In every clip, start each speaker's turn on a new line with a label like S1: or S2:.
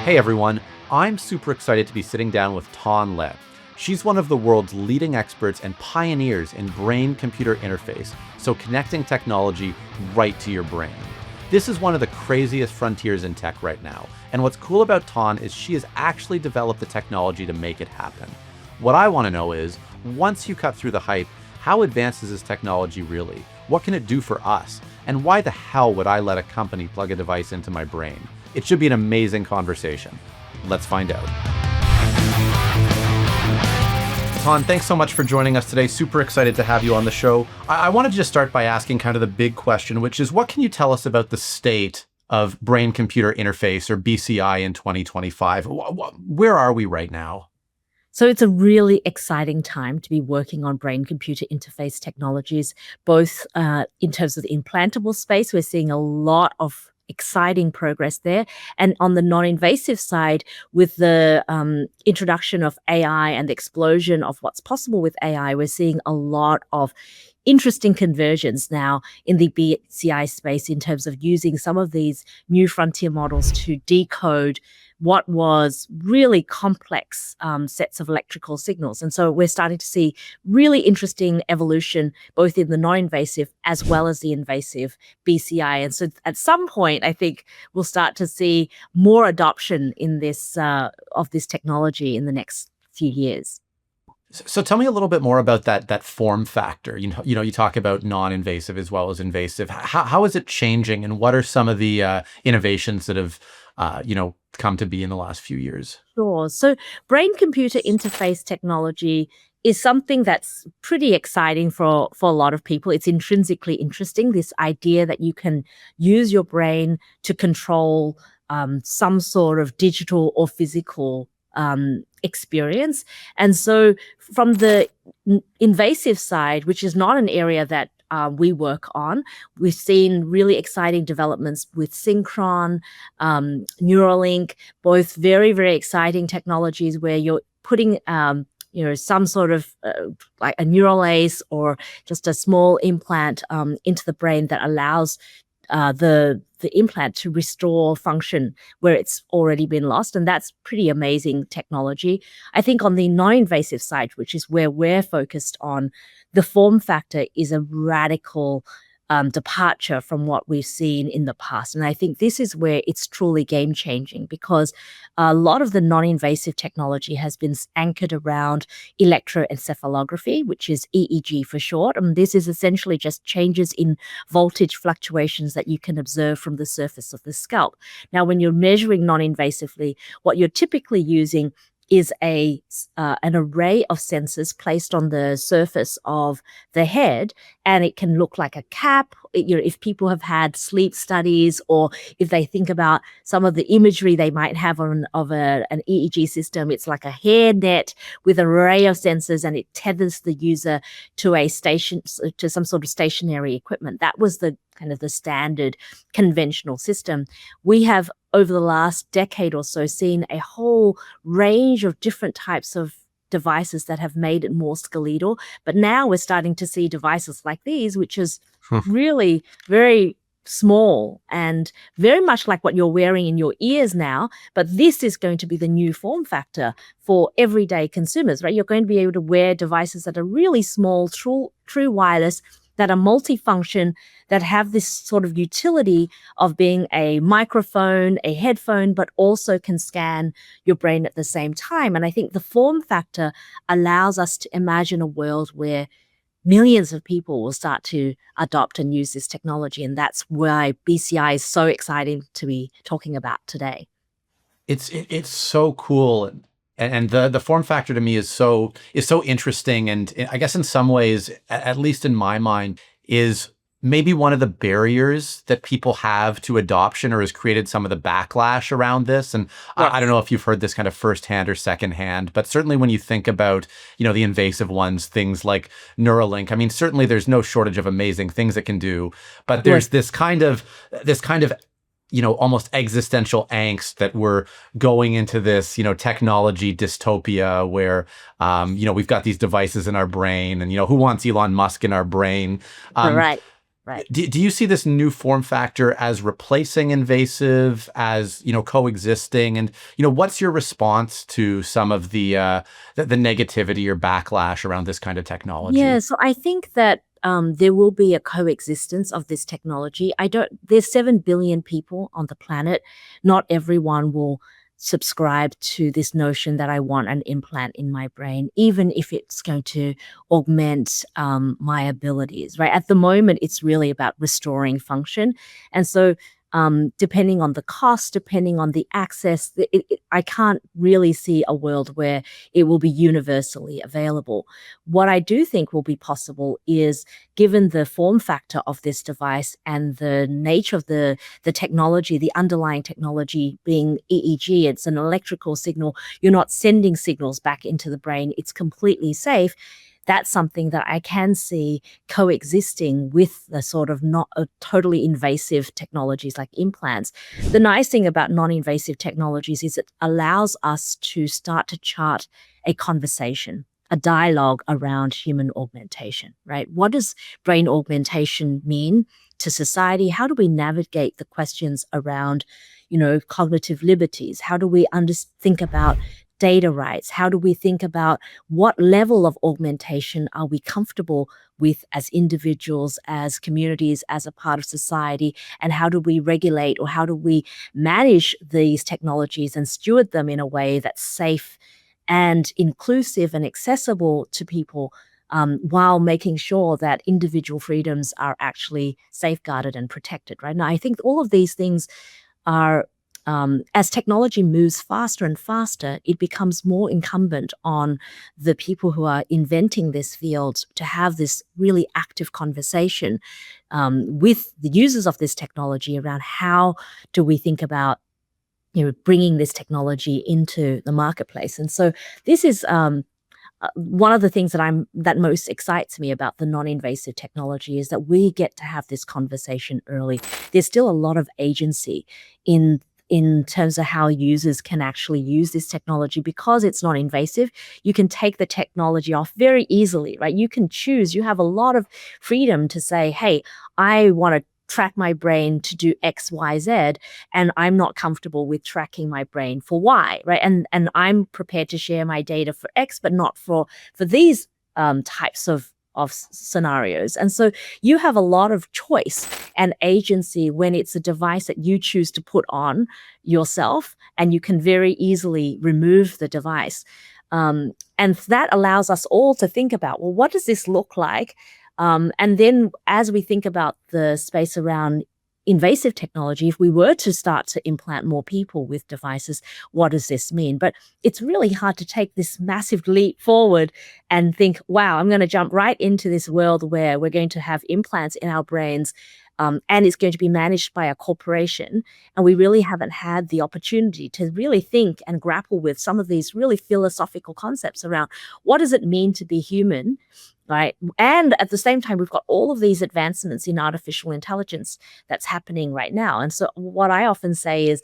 S1: Hey everyone, I'm super excited to be sitting down with Thanh Le. She's one of the world's leading experts and pioneers in brain-computer interface, so connecting technology right to your brain. This is one of the craziest frontiers in tech right now, and what's cool about Thanh is she has actually developed the technology to make it happen. What I want to know is, once you cut through the hype, how advanced is this technology really? What can it do for us? And why the hell would I let a company plug a device into my brain? It should be an amazing conversation. Let's find out. Thanh, thanks so much for joining us today. Super excited to have you on the show. I wanted to just start by asking kind of the big question, which is what can you tell us about the state of brain-computer interface, or BCI, in 2025? Where are we right now?
S2: So it's a really exciting time to be working on brain-computer interface technologies, both in terms of the implantable space. We're seeing a lot of exciting progress there. And on the non-invasive side, with the introduction of AI and the explosion of what's possible with AI, we're seeing a lot of interesting conversions now in the BCI space in terms of using some of these new frontier models to decode what was really complex sets of electrical signals. And so we're starting to see really interesting evolution, both in the non-invasive as well as the invasive BCI. And so at some point, I think we'll start to see more adoption in this of this technology in the next few years.
S1: So tell me a little bit more about that form factor. You talk about non-invasive as well as invasive. How is it changing, and what are some of the innovations that have come to be in the last few years?
S2: Sure. So brain-computer interface technology is something that's pretty exciting for a lot of people. It's intrinsically interesting, this idea that you can use your brain to control some sort of digital or physical experience. And so from the invasive side, which is not an area that we work on, we've seen really exciting developments with Synchron, Neuralink, both very, very exciting technologies where you're putting some sort of like a neural lace or just a small implant into the brain that allows the implant to restore function where it's already been lost. And that's pretty amazing technology. I think on the non-invasive side, which is where we're focused on, the form factor is a radical departure from what we've seen in the past. And I think this is where it's truly game-changing, because a lot of the non-invasive technology has been anchored around electroencephalography, which is EEG for short. And this is essentially just changes in voltage fluctuations that you can observe from the surface of the scalp. Now, when you're measuring non-invasively, what you're typically using is an array of sensors placed on the surface of the head, and it can look like a cap. If people have had sleep studies, or if they think about some of the imagery they might have an EEG system, it's like a hair net with an array of sensors, and it tethers the user to some sort of stationary equipment. That was the kind of the standard conventional system. We have, over the last decade or so, seen a whole range of different types of devices that have made it more skeletal. But now we're starting to see devices like these, which is really very small and very much like what you're wearing in your ears now. But this is going to be the new form factor for everyday consumers, right? You're going to be able to wear devices that are really small, true wireless, that are multifunction, that have this sort of utility of being a microphone, a headphone, but also can scan your brain at the same time. And I think the form factor allows us to imagine a world where millions of people will start to adopt and use this technology. And that's why BCI is so exciting to be talking about today.
S1: It's so cool. And the form factor to me is so interesting, and I guess in some ways, at least in my mind, is maybe one of the barriers that people have to adoption, or has created some of the backlash around this. And
S2: Yeah.
S1: I don't know if you've heard this kind of firsthand or secondhand, but certainly when you think about the invasive ones, things like Neuralink, I mean, certainly there's no shortage of amazing things it can do, but there's this kind of almost existential angst that we're going into this, technology dystopia where, we've got these devices in our brain, and, who wants Elon Musk in our brain?
S2: Right. right?
S1: Do you see this new form factor as replacing invasive, as coexisting, and what's your response to some of the negativity or backlash around this kind of
S2: Yeah,
S1: technology?
S2: so I think that there will be a coexistence of this technology. There's 7 billion people on the planet. Not everyone will subscribe to this notion that I want an implant in my brain, even if it's going to augment my abilities, right? At the moment, it's really about restoring function. And so, depending on the cost, depending on the access, I can't really see a world where it will be universally available. What I do think will be possible is, given the form factor of this device and the nature of the technology, the underlying technology being EEG, it's an electrical signal. You're not sending signals back into the brain. It's completely safe. That's something that I can see coexisting with the sort of not totally invasive technologies like implants. The nice thing about non-invasive technologies is it allows us to start to chart a conversation, a dialogue around human augmentation, right? What does brain augmentation mean to society? How do we navigate the questions around, cognitive liberties? How do we think about data rights? How do we think about what level of augmentation are we comfortable with as individuals, as communities, as a part of society? And how do we regulate, or how do we manage these technologies and steward them in a way that's safe and inclusive and accessible to people, while making sure that individual freedoms are actually safeguarded and protected, right? Now, I think all of these things are, as technology moves faster and faster, it becomes more incumbent on the people who are inventing this field to have this really active conversation with the users of this technology around how do we think about bringing this technology into the marketplace. And so this is one of the things that most excites me about the non-invasive technology, is that we get to have this conversation early. There's still a lot of agency in terms of how users can actually use this technology. Because it's not invasive, you can take the technology off very easily, right? You can choose. You have a lot of freedom to say, hey, I want to track my brain to do X, Y, Z, and I'm not comfortable with tracking my brain for Y, right? And I'm prepared to share my data for X, but not for these types of scenarios. And so you have a lot of choice and agency when it's a device that you choose to put on yourself, and you can very easily remove the device. And that allows us all to think about, well, what does this look like? And then as we think about the space around invasive technology, if we were to start to implant more people with devices, what does this mean? But it's really hard to take this massive leap forward and think, wow, I'm going to jump right into this world where we're going to have implants in our brains, and it's going to be managed by a corporation. And we really haven't had the opportunity to really think and grapple with some of these really philosophical concepts around what does it mean to be human, right? And at the same time, we've got all of these advancements in artificial intelligence that's happening right now. And so what I often say is,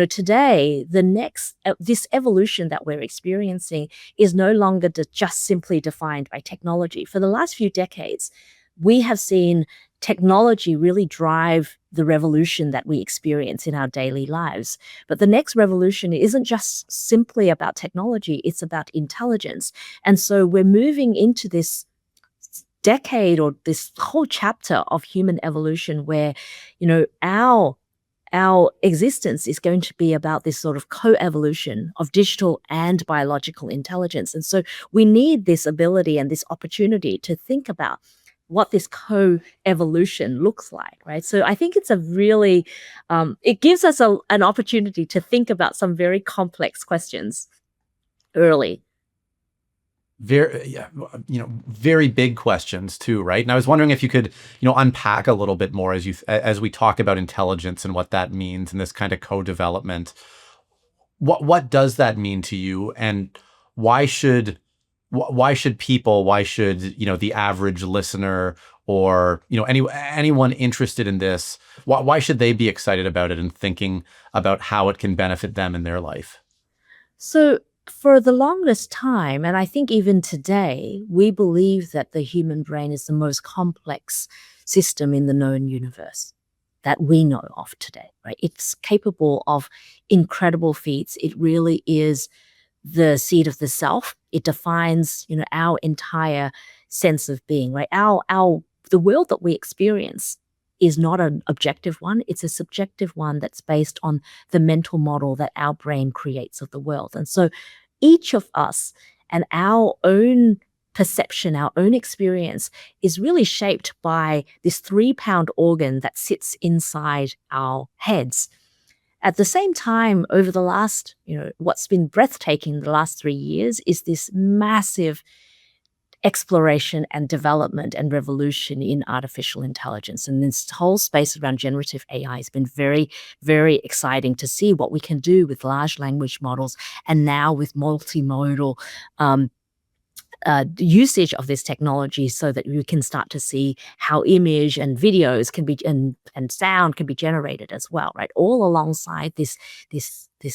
S2: today, this evolution that we're experiencing is no longer just simply defined by technology. For the last few decades, we have seen technology really drive the revolution that we experience in our daily lives. But the next revolution isn't just simply about technology, it's about intelligence. And so we're moving into this decade, or this whole chapter of human evolution, where our existence is going to be about this sort of co-evolution of digital and biological intelligence. And so we need this ability and this opportunity to think about what this co-evolution looks like, right? So I think it's a really, it gives us an opportunity to think about some very complex questions early.
S1: Very, yeah, very big questions too, right? And I was wondering if you could, unpack a little bit more as we talk about intelligence and what that means and this kind of co-development. What does that mean to you, and why should people, why should the average listener, or anyone interested in this, why should they be excited about it and thinking about how it can benefit them in their life?
S2: So for the longest time, and I think even today, we believe that the human brain is the most complex system in the known universe that we know of today, right? It's capable of incredible feats. It really is the seed of the self. It defines, our entire sense of being, right? The world that we experience is not an objective one. It's a subjective one that's based on the mental model that our brain creates of the world. And so each of us and our own perception, our own experience is really shaped by this 3-pound organ that sits inside our heads. At the same time, over the last, what's been breathtaking the last 3 years is this massive exploration and development and revolution in artificial intelligence. And this whole space around generative AI has been very, very exciting to see what we can do with large language models and now with multimodal usage of this technology, so that we can start to see how image and videos can be and sound can be generated as well, right? All alongside this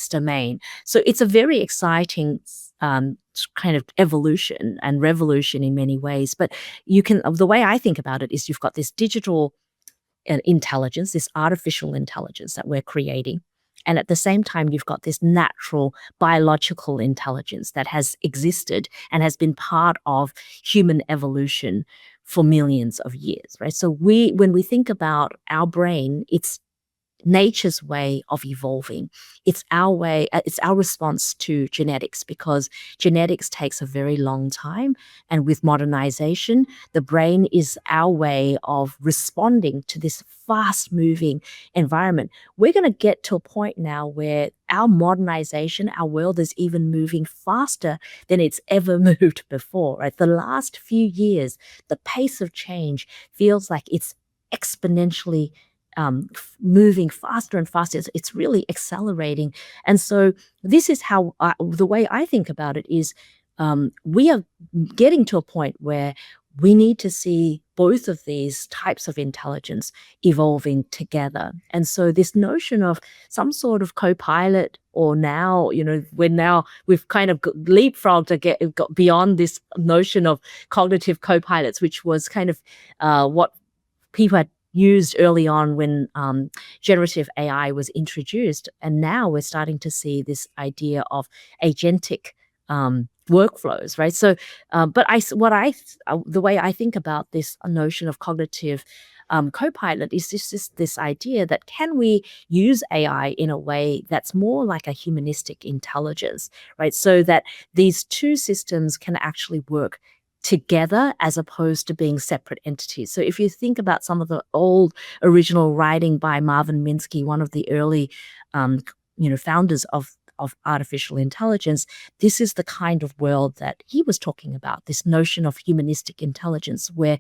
S2: domain. So it's a very exciting kind of evolution and revolution in many ways. But the way I think about it is you've got this digital intelligence, this artificial intelligence that we're creating. And at the same time, you've got this natural biological intelligence that has existed and has been part of human evolution for millions of years, right? So when we think about our brain, it's nature's way of evolving. It's our response to genetics, because genetics takes a very long time. And with modernization, the brain is our way of responding to this fast-moving environment. We're going to get to a point now where our modernization, our world is even moving faster than it's ever moved before, right? The last few years, the pace of change feels like it's exponentially moving faster and faster. It's really accelerating. And so this is how the way I think about it is we are getting to a point where we need to see both of these types of intelligence evolving together. And so this notion of some sort of co-pilot, or now, we've kind of leapfrogged to got beyond this notion of cognitive co-pilots, which was kind of what people had used early on when generative AI was introduced. And now we're starting to see this idea of agentic workflows, right? So, the way I think about this notion of cognitive co-pilot is this idea that can we use AI in a way that's more like a humanistic intelligence, right? So that these two systems can actually work together as opposed to being separate entities. So if you think about some of the old original writing by Marvin Minsky, one of the early founders of artificial intelligence, this is the kind of world that he was talking about, this notion of humanistic intelligence where,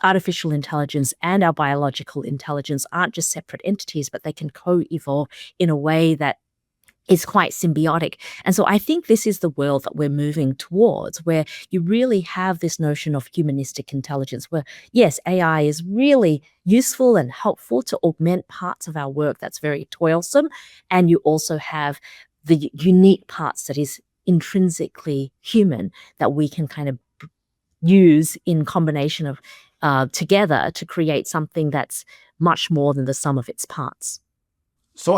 S2: artificial intelligence and our biological intelligence aren't just separate entities, but they can co-evolve in a way that is quite symbiotic. And so I think this is the world that we're moving towards, where you really have this notion of humanistic intelligence, where, yes, AI is really useful and helpful to augment parts of our work that's very toilsome. And you also have the unique parts that is intrinsically human that we can kind of use in combination of together to create something that's much more than the sum of its parts.
S1: So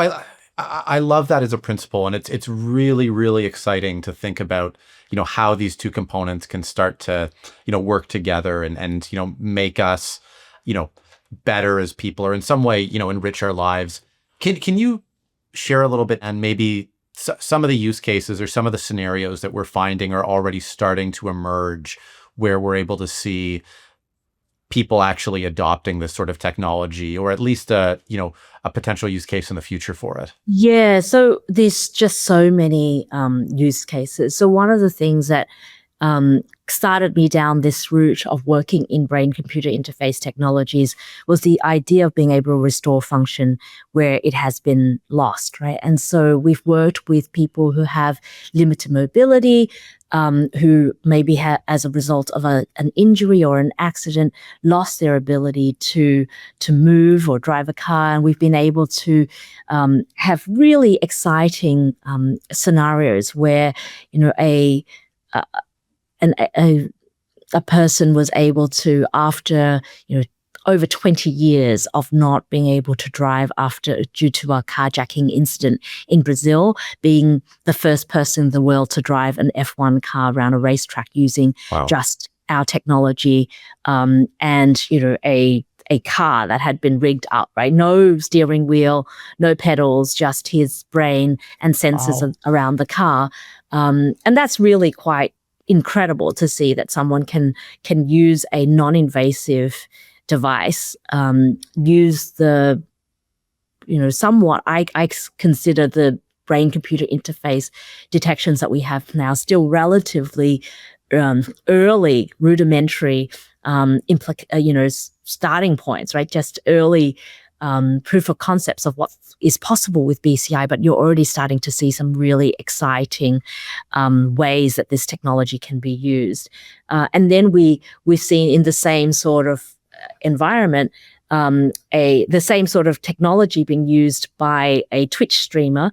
S1: I love that as a principle, and it's really, really exciting to think about, how these two components can start to, work together and make us, better as people, or in some way, enrich our lives. Can you share a little bit, and maybe some of the use cases or some of the scenarios that we're finding are already starting to emerge, where we're able to see people actually adopting this sort of technology, or at least a potential use case in the future for it?
S2: Yeah, so there's just so many use cases. So one of the things that started me down this route of working in brain-computer interface technologies was the idea of being able to restore function where it has been lost, right? And so we've worked with people who have limited mobility, who maybe as a result of an injury or an accident, lost their ability to move or drive a car. And we've been able to have really exciting scenarios where, a person was able to, after, over 20 years of not being able to drive due to a carjacking incident in Brazil, being the first person in the world to drive an F1 car around a racetrack using
S1: Wow.
S2: just our technology, and a car that had been rigged up, right? No steering wheel, no pedals, just his brain and sensors around the car. And that's really quite incredible to see that someone can use a non-invasive device, use the, somewhat, I consider the brain-computer interface detections that we have now still relatively early, rudimentary, starting points, right? Just early proof of concepts of what is possible with BCI, but you're already starting to see some really exciting ways that this technology can be used. And then we've seen in the same sort of environment, the same sort of technology being used by a Twitch streamer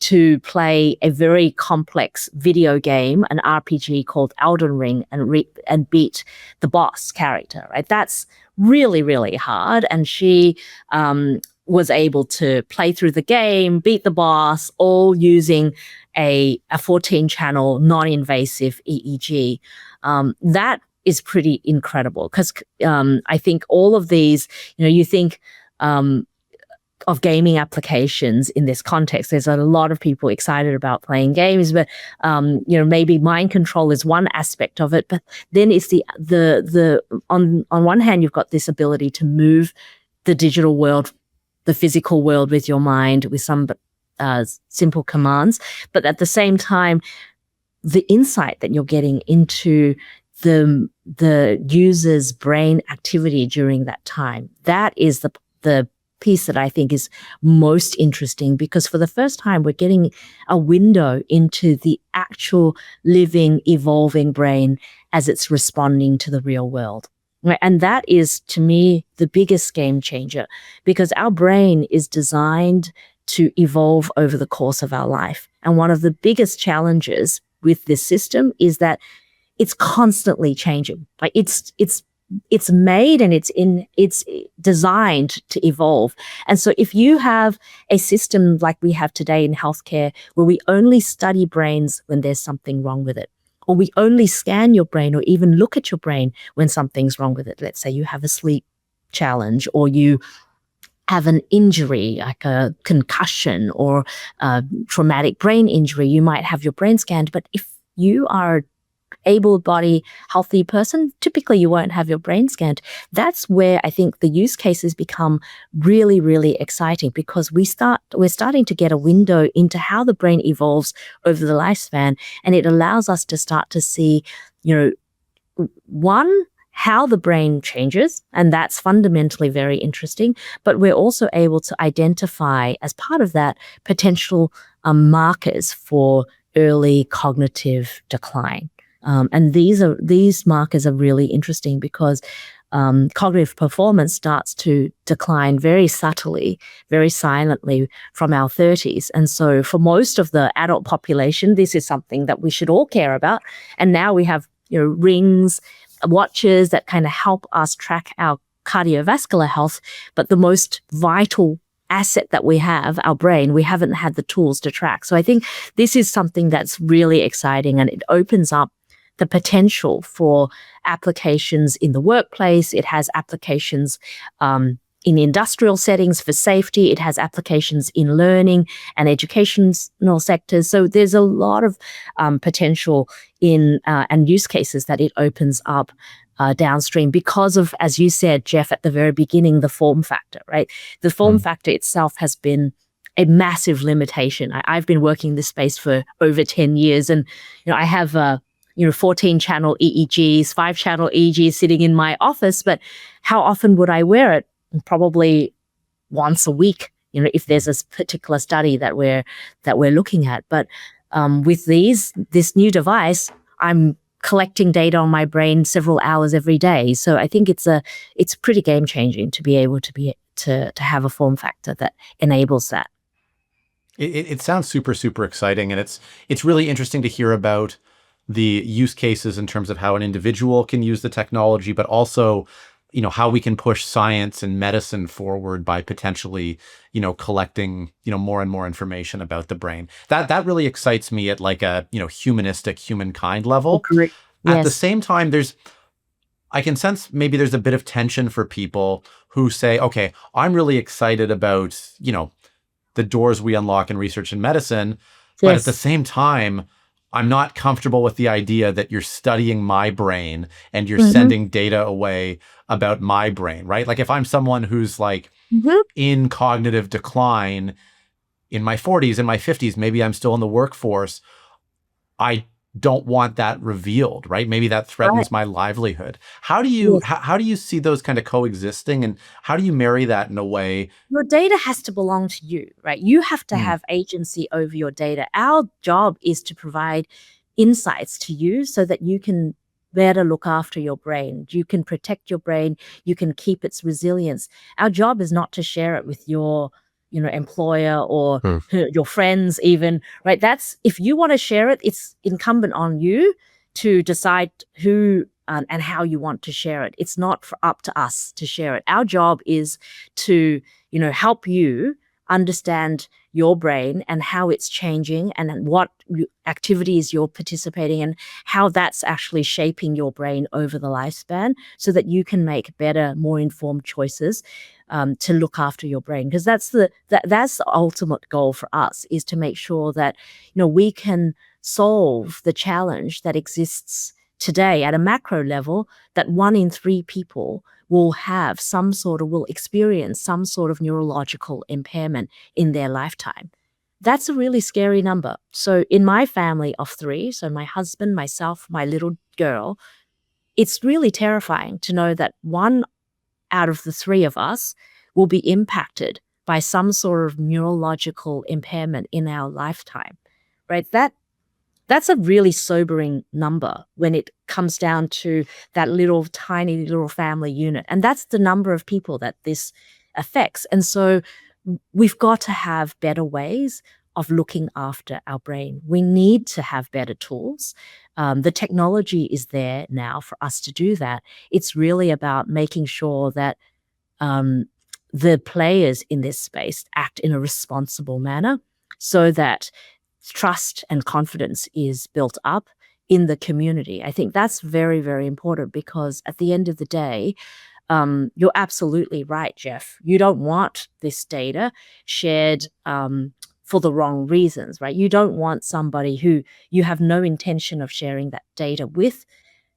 S2: to play a very complex video game, an RPG called Elden Ring, and beat the boss character, right? That's really, really hard. And she was able to play through the game, beat the boss, all using a 14-channel non-invasive EEG. That is pretty incredible because I think all of these, you think of gaming applications in this context. There's a lot of people excited about playing games, but maybe mind control is one aspect of it. But then it's the on one hand, you've got this ability to move the digital world, the physical world with your mind with some simple commands, but at the same time, the insight that you're getting into the user's brain activity during that time. That is the piece that I think is most interesting, because for the first time, we're getting a window into the actual living, evolving brain as it's responding to the real world. Right? And that is, to me, the biggest game changer, because our brain is designed to evolve over the course of our life. And one of the biggest challenges with this system is that it's constantly changing. Like it's made and it's designed to evolve. And so if you have a system like we have today in healthcare, where we only study brains when there's something wrong with it, or we only scan your brain or even look at your brain when something's wrong with it. Let's say you have a sleep challenge, or you have an injury like a concussion or a traumatic brain injury, you might have your brain scanned. But if you are able-bodied, healthy person, typically you won't have your brain scanned. That's where I think the use cases become really, really exciting, because we're starting to get a window into how the brain evolves over the lifespan, and it allows us to start to see, one, how the brain changes, and that's fundamentally very interesting. But we're also able to identify, as part of that, potential markers for early cognitive decline. And these markers are really interesting because cognitive performance starts to decline very subtly, very silently from our 30s. And so for most of the adult population, this is something that we should all care about. And now we have rings, watches that kind of help us track our cardiovascular health. But the most vital asset that we have, our brain, we haven't had the tools to track. So I think this is something that's really exciting, and it opens up the potential for applications in the workplace. It has applications in industrial settings for safety. It has applications in learning and educational sectors. So there's a lot of potential in and use cases that it opens up downstream because of, as you said, Jeff, at the very beginning, the form factor, right? The form factor itself has been a massive limitation. I've been working this space for over 10 years, and I have 14-channel EEGs, 5-channel EEGs sitting in my office, but how often would I wear it? Probably once a week, if there's a particular study that we're looking at. But with this new device, I'm collecting data on my brain several hours every day. So I think it's pretty game changing to be able to have a form factor that enables that.
S1: It sounds super, super exciting, and it's really interesting to hear about the use cases in terms of how an individual can use the technology, but also how we can push science and medicine forward by potentially, collecting, more and more information about the brain. That really excites me at like a, humanistic, humankind level.
S2: Agree.
S1: At the
S2: Yes.
S1: same time, I can sense maybe there's a bit of tension for people who say, okay, I'm really excited about, the doors we unlock in research and medicine. But at the
S2: Yes.
S1: same time, I'm not comfortable with the idea that you're studying my brain and you're
S2: Hmm.
S1: sending data away about my brain, right? Like if I'm someone who's like
S2: Hmm.
S1: in cognitive decline in my 40s, in my 50s, maybe I'm still in the workforce. I don't want that revealed, right? Maybe that
S2: Right.
S1: threatens my livelihood. How do you
S2: Yes.
S1: how do you see those kind of coexisting, and how do you marry that in a way?
S2: Your data has to belong to you, right? You have to
S1: Mm,
S2: have agency over your data. Our job is to provide insights to you so that you can better look after your brain. You can protect your brain. You can keep its resilience. Our job is not to share it with your, employer or
S1: mm,
S2: your friends even, right? That's if you want to share it, it's incumbent on you to decide who and how you want to share it. It's not up to us to share it. Our job is to help you understand your brain and how it's changing and then what activities you're participating in, how that's actually shaping your brain over the lifespan so that you can make better, more informed choices to look after your brain. Because that's the ultimate goal for us is to make sure that, we can solve the challenge that exists today at a macro level that 1 in 3 people will experience some sort of neurological impairment in their lifetime. That's a really scary number. So in my family of 3, so my husband, myself, my little girl, it's really terrifying to know that 1 out of the 3 of us will be impacted by some sort of neurological impairment in our lifetime, right? That's a really sobering number when it comes down to that little tiny little family unit, and that's the number of people that this affects, and so we've got to have better ways of looking after our brain. We need to have better tools. The technology is there now for us to do that. It's really about making sure that um, the players in this space act in a responsible manner so that trust and confidence is built up in the community. I think that's very, very important because at the end of the day, you're absolutely right, Jeff. You don't want this data shared for the wrong reasons, right? You don't want somebody who you have no intention of sharing that data with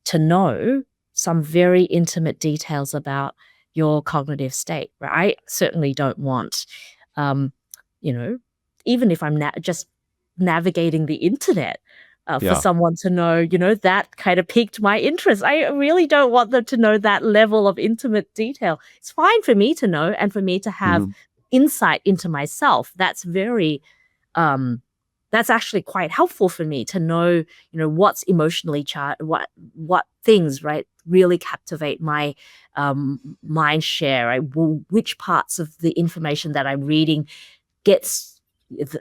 S2: to know some very intimate details about your cognitive state, right? I certainly don't want, um, you know, even if I'm just navigating the internet, for
S1: yeah.
S2: someone to know, that kind of piqued my interest. I really don't want them to know that level of intimate detail. It's fine for me to know and for me to have
S1: Mhm.
S2: insight into myself. Um, that's actually quite helpful for me to know, what's emotionally charged, what things, right, really captivate my mind share, right? Which parts of the information that I'm reading gets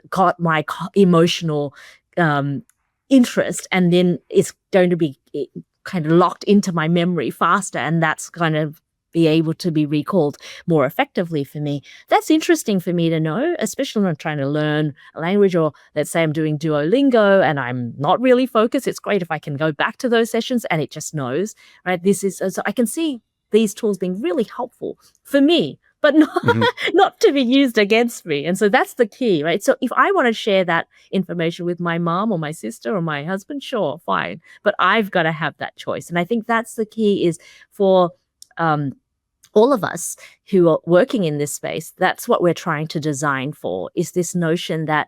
S2: caught my emotional um, interest, and then it's going to be kind of locked into my memory faster, and that's kind of be able to be recalled more effectively for me. That's interesting for me to know, especially when I'm trying to learn a language, or let's say I'm doing Duolingo and I'm not really focused. It's great if I can go back to those sessions and it just knows, right? So I can see these tools being really helpful for me, but not
S1: Mhm.
S2: not to be used against me. And so that's the key, right? So if I want to share that information with my mom or my sister or my husband, sure, fine. But I've got to have that choice. And I think that's the key is for um, all of us who are working in this space, that's what we're trying to design for, is this notion that,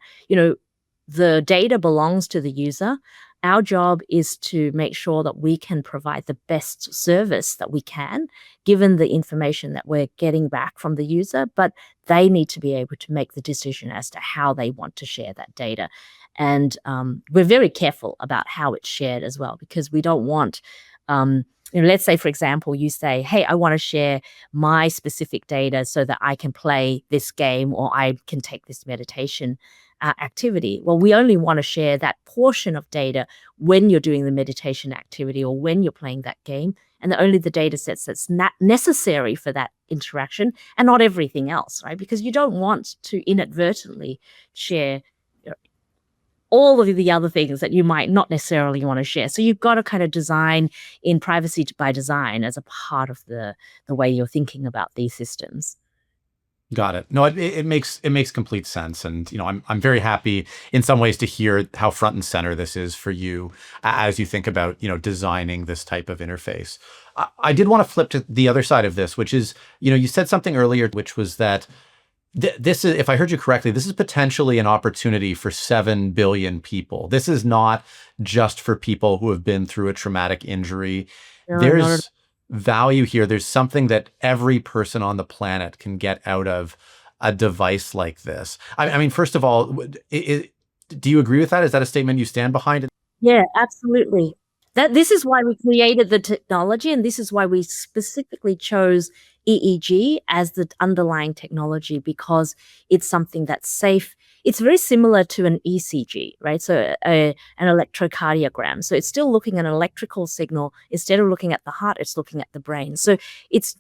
S2: the data belongs to the user. Our job is to make sure that we can provide the best service that we can, given the information that we're getting back from the user, but they need to be able to make the decision as to how they want to share that data. And we're very careful about how it's shared as well, because we don't want, let's say, for example, you say, hey, I want to share my specific data so that I can play this game or I can take this meditation activity. Well, we only want to share that portion of data when you're doing the meditation activity or when you're playing that game. and only the data sets that's necessary for that interaction, and not everything else, right? Because you don't want to inadvertently share all of the other things that you might not necessarily want to share. So you've got to kind of design in privacy by design as a part of the way you're thinking about these systems.
S1: Got it. No, it makes complete sense, and I'm very happy in some ways to hear how front and center this is for you as you think about designing this type of interface. I did want to flip to the other side of this, which is you said something earlier, which was that this is, if I heard you correctly, this is potentially an opportunity for 7 billion people. This is not just for people who have been through a traumatic injury.
S2: No,
S1: There's value here. There's something that every person on the planet can get out of a device like this. I mean, first of all, do you agree with that? Is that a statement you stand behind?
S2: Yeah, absolutely. This is why we created the technology, and this is why we specifically chose EEG as the underlying technology, because it's something that's safe. It's very similar to an ECG, right? So an electrocardiogram. So it's still looking at an electrical signal. Instead of looking at the heart, it's looking at the brain. So it's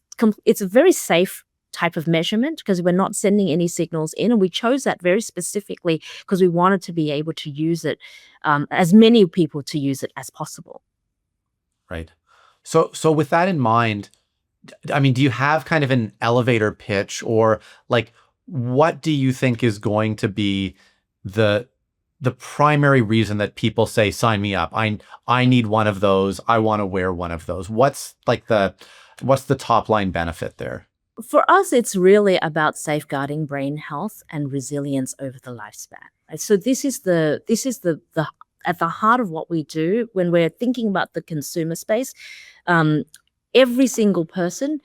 S2: a very safe type of measurement because we're not sending any signals in, and we chose that very specifically because we wanted to be able to use it, as many people to use it as possible.
S1: Right. So with that in mind, I mean, do you have kind of an elevator pitch, or like, what do you think is going to be the primary reason that people say, sign me up? I need one of those. I want to wear one of those. What's the top line benefit there?
S2: For us, it's really about safeguarding brain health and resilience over the lifespan. Right? So this is the at the heart of what we do when we're thinking about the consumer space. Every single person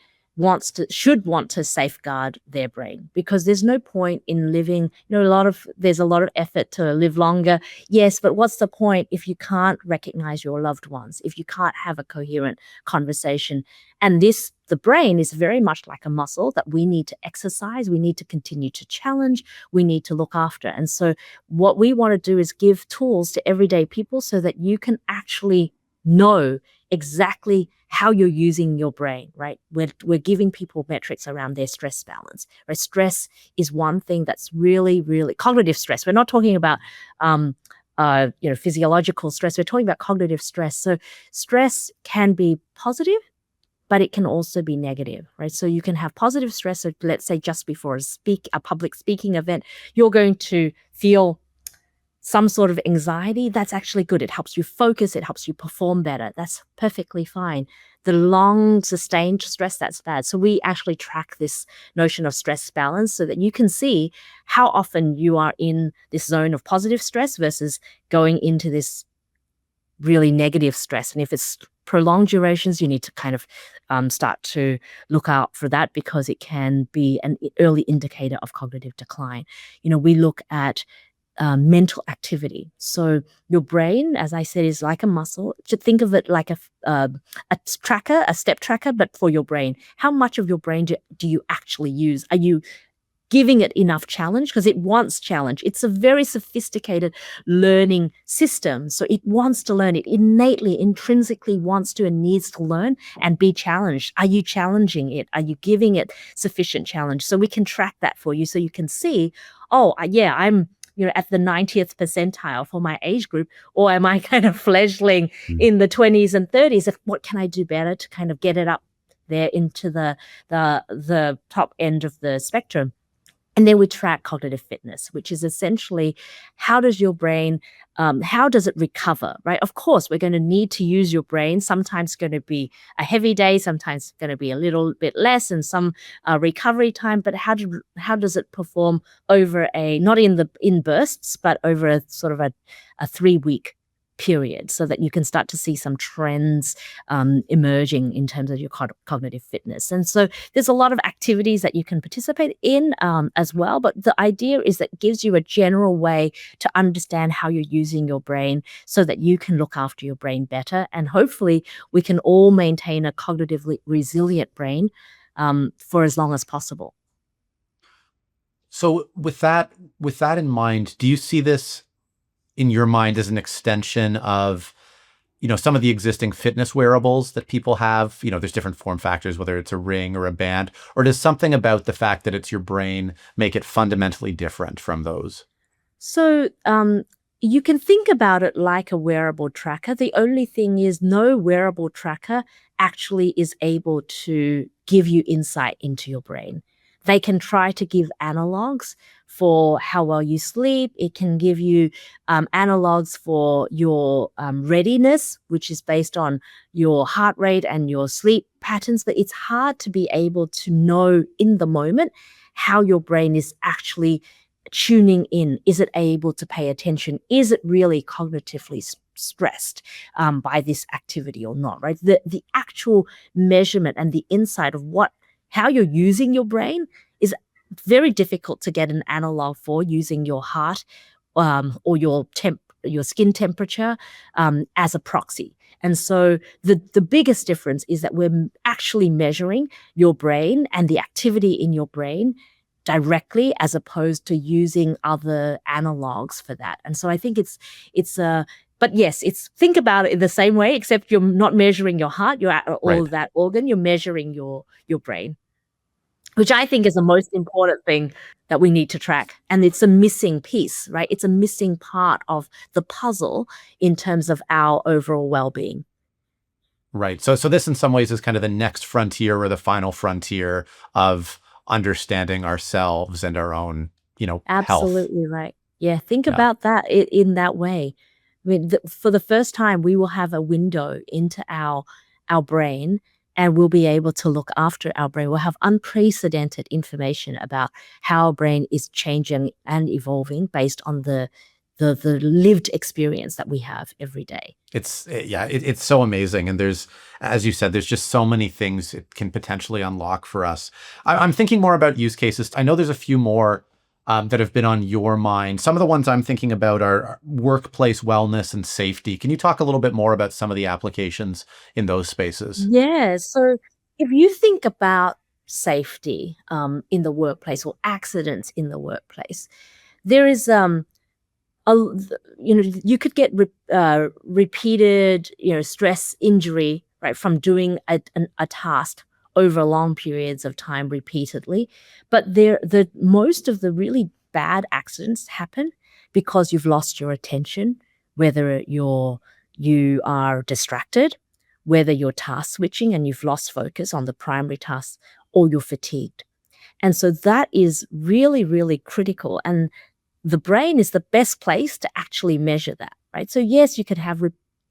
S2: should want to safeguard their brain, because there's no point in living, there's a lot of effort to live longer. Yes, but what's the point if you can't recognize your loved ones, if you can't have a coherent conversation? And the brain is very much like a muscle that we need to exercise, we need to continue to challenge, we need to look after. And so what we want to do is give tools to everyday people so that you can actually know exactly how you're using your brain, right? We're giving people metrics around their stress balance, right? Stress is one thing that's really, really cognitive stress. We're not talking about, physiological stress. We're talking about cognitive stress. So stress can be positive, but it can also be negative, right? So you can have positive stress. So let's say just before a public speaking event, you're going to feel some sort of anxiety. That's actually good. It helps you focus. It helps you perform better. That's perfectly fine. The long sustained stress, that's bad. So we actually track this notion of stress balance so that you can see how often you are in this zone of positive stress versus going into this really negative stress. And if it's prolonged durations, you need to kind of start to look out for that, because it can be an early indicator of cognitive decline. We look at mental activity. So your brain, as I said, is like a muscle. Should think of it like a tracker, a step tracker, but for your brain. How much of your brain do you actually use? Are you giving it enough challenge? Because it wants challenge. It's a very sophisticated learning system. So it wants to learn. It innately, intrinsically wants to and needs to learn and be challenged. Are you challenging it? Are you giving it sufficient challenge? So we can track that for you so you can see, I'm at the 90th percentile for my age group, or am I kind of fledgling in the 20s and 30s? What can I do better to kind of get it up there into the top end of the spectrum? And then we track cognitive fitness, which is essentially how does your brain, how does it recover, right? Of course, we're going to need to use your brain. Sometimes it's going to be a heavy day, sometimes it's going to be a little bit less, and some recovery time. But how does it perform over not in bursts, but over a sort of a 3-week period, so that you can start to see some trends emerging in terms of your cognitive fitness. And so there's a lot of activities that you can participate in as well. But the idea is that it gives you a general way to understand how you're using your brain so that you can look after your brain better. And hopefully we can all maintain a cognitively resilient brain for as long as possible.
S1: So with that in mind, do you see this in your mind as an extension of some of the existing fitness wearables that people have? There's different form factors, whether it's a ring or a band, or does something about the fact that it's your brain make it fundamentally different from those?
S2: So you can think about it like a wearable tracker. The only thing is, no wearable tracker actually is able to give you insight into your brain. They can try to give analogs for how well you sleep. It can give you analogs for your readiness, which is based on your heart rate and your sleep patterns. But it's hard to be able to know in the moment how your brain is actually tuning in. Is it able to pay attention? Is it really cognitively stressed by this activity or not, right? The actual measurement and the insight of how you're using your brain is very difficult to get an analog for, using your heart or your skin temperature as a proxy. And so the biggest difference is that we're actually measuring your brain and the activity in your brain directly, as opposed to using other analogs for that. And so I think but yes, think about it in the same way, except you're not measuring your heart, all
S1: Right.
S2: of that organ, you're measuring your brain, which I think is the most important thing that we need to track. And it's a missing piece, right? It's a missing part of the puzzle in terms of our overall well-being.
S1: Right. So this in some ways is kind of the next frontier or the final frontier of understanding ourselves and our own, health.
S2: Absolutely right. Yeah, think
S1: Yeah.
S2: about that in that way. I mean, for the first time, we will have a window into our brain, and we'll be able to look after our brain. We'll have unprecedented information about how our brain is changing and evolving based on the lived experience that we have every day.
S1: It's so amazing, and as you said, there's just so many things it can potentially unlock for us. I'm thinking more about use cases. I know there's a few more that have been on your mind. Some of the ones I'm thinking about are workplace wellness and safety. Can you talk a little bit more about some of the applications in those spaces?
S2: Yeah. So if you think about safety in the workplace or accidents in the workplace, there is you could get repeated, stress injury, right, from doing a task over long periods of time repeatedly. But most of the really bad accidents happen because you've lost your attention, whether you are distracted, whether you're task switching and you've lost focus on the primary task, or you're fatigued. And so that is really, really critical. And the brain is the best place to actually measure that, right? So yes, you could have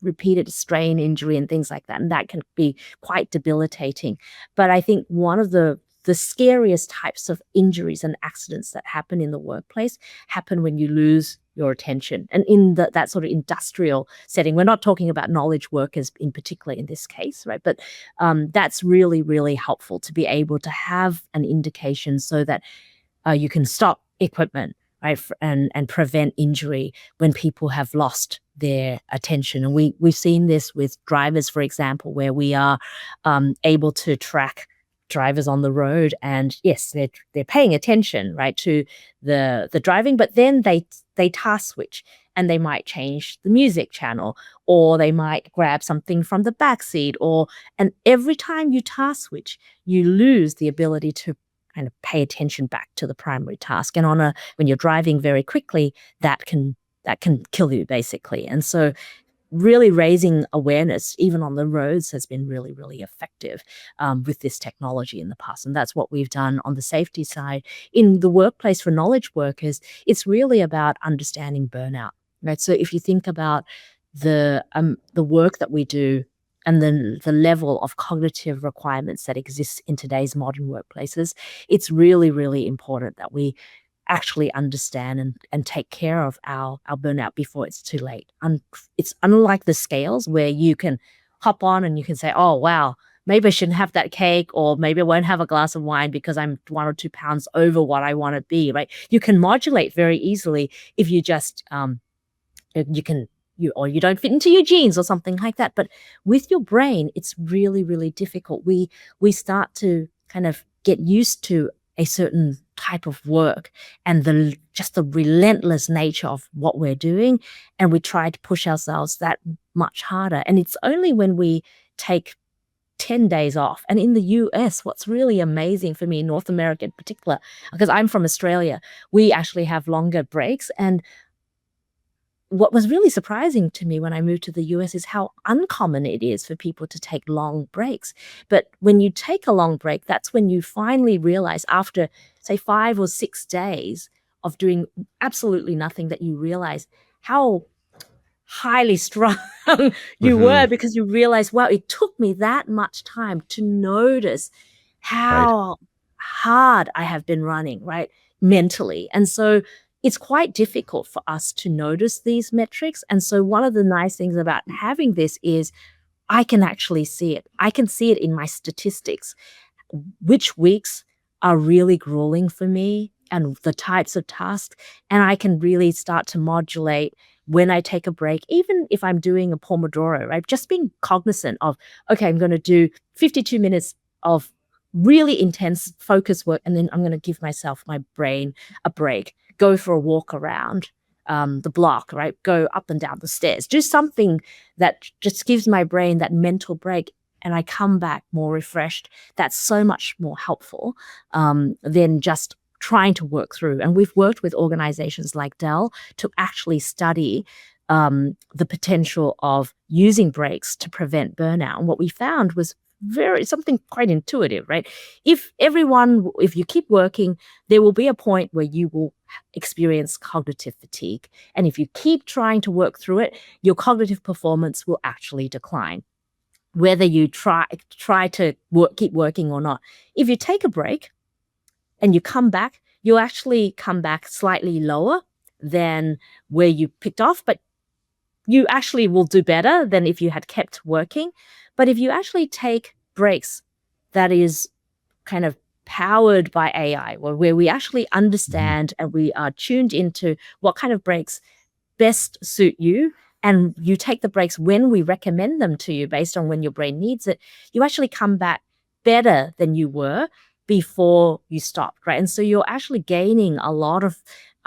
S2: repeated strain injury and things like that, and that can be quite debilitating. But I think one of the scariest types of injuries and accidents that happen in the workplace happen when you lose your attention. And in that sort of industrial setting, we're not talking about knowledge workers in particular in this case, right? But that's really, really helpful to be able to have an indication so that you can stop equipment, right, and prevent injury when people have lost their attention. And we've seen this with drivers, for example, where we are able to track drivers on the road, and yes, they're paying attention, right, to the driving, but then they task switch, and they might change the music channel, or they might grab something from the back seat, and every time you task switch, you lose the ability to kind of pay attention back to the primary task. And when you're driving very quickly, that can kill you basically. And so really raising awareness, even on the roads, has been really, really effective with this technology in the past. And that's what we've done on the safety side. In the workplace for knowledge workers, it's really about understanding burnout, right? So if you think about the work that we do and the level of cognitive requirements that exists in today's modern workplaces, it's really, really important that we actually understand and take care of our burnout before it's too late. It's unlike the scales where you can hop on and you can say, oh, wow, maybe I shouldn't have that cake, or maybe I won't have a glass of wine because I'm 1 or 2 pounds over what I want to be, right? You can modulate very easily if you just, you don't fit into your jeans or something like that. But with your brain, it's really, really difficult. We start to kind of get used to a certain type of work and just the relentless nature of what we're doing, and we try to push ourselves that much harder. And it's only when we take 10 days off. And in the US, what's really amazing for me in North America in particular, because I'm from Australia, we actually have longer breaks. And what was really surprising to me when I moved to the US is how uncommon it is for people to take long breaks. But when you take a long break, that's when you finally realize after, say, 5 or 6 days of doing absolutely nothing, that you realize how highly strung you
S1: Hmm.
S2: were, because you realize, wow, it took me that much time to notice
S1: Right.
S2: how hard I have been running, right? Mentally. And so it's quite difficult for us to notice these metrics. And so one of the nice things about having this is I can actually see it. I can see it in my statistics, which weeks are really grueling for me and the types of tasks. And I can really start to modulate when I take a break, even if I'm doing a Pomodoro, right? Just being cognizant of, okay, I'm going to do 52 minutes of really intense focus work, and then I'm going to give myself, my brain, a break, go for a walk around the block, right? Go up and down the stairs, do something that just gives my brain that mental break, and I come back more refreshed. That's so much more helpful than just trying to work through. And we've worked with organizations like Dell to actually study the potential of using breaks to prevent burnout. And what we found was something quite intuitive, right? If you keep working, there will be a point where you will experience cognitive fatigue. And if you keep trying to work through it, your cognitive performance will actually decline, whether you try to keep working or not. If you take a break and you come back, you'll actually come back slightly lower than where you picked off, but you actually will do better than if you had kept working. But if you actually take breaks that is kind of powered by AI, where we actually
S1: Mhm.
S2: understand and we are tuned into what kind of breaks best suit you, and you take the breaks when we recommend them to you based on when your brain needs it, you actually come back better than you were before you stopped, right? And so you're actually gaining a lot of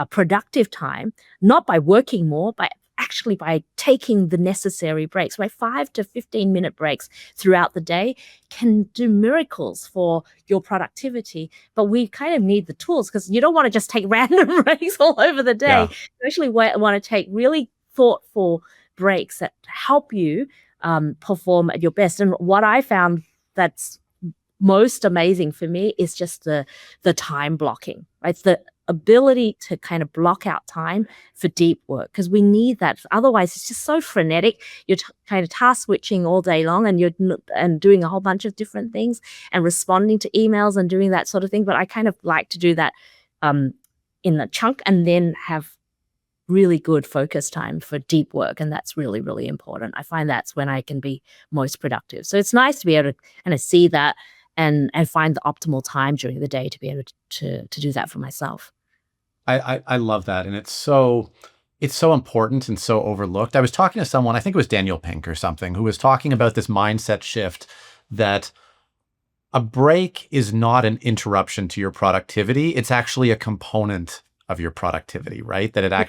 S2: productive time, not by working more, but actually by taking the necessary breaks, right? 5 to 15 minute breaks throughout the day can do miracles for your productivity. But we kind of need the tools, because you don't want to just take random breaks all over the day.
S1: Yeah.
S2: You actually want to take really thoughtful breaks that help you perform at your best. And what I found that's most amazing for me is just the time blocking, right? It's the ability to kind of block out time for deep work, because we need that. Otherwise, it's just so frenetic. You're kind of task switching all day long, and and doing a whole bunch of different things and responding to emails and doing that sort of thing. But I kind of like to do that um, in a chunk, and then have really good focus time for deep work. And that's really, really important. I find that's when I can be most productive. So it's nice to be able to kind of see that and find the optimal time during the day to be able to do that for myself.
S1: I love that, and it's so important and so overlooked. I was talking to someone, I think it was Daniel Pink or something, who was talking about this mindset shift that a break is not an interruption to your productivity. It's actually a component of your productivity, right? That
S2: Yeah,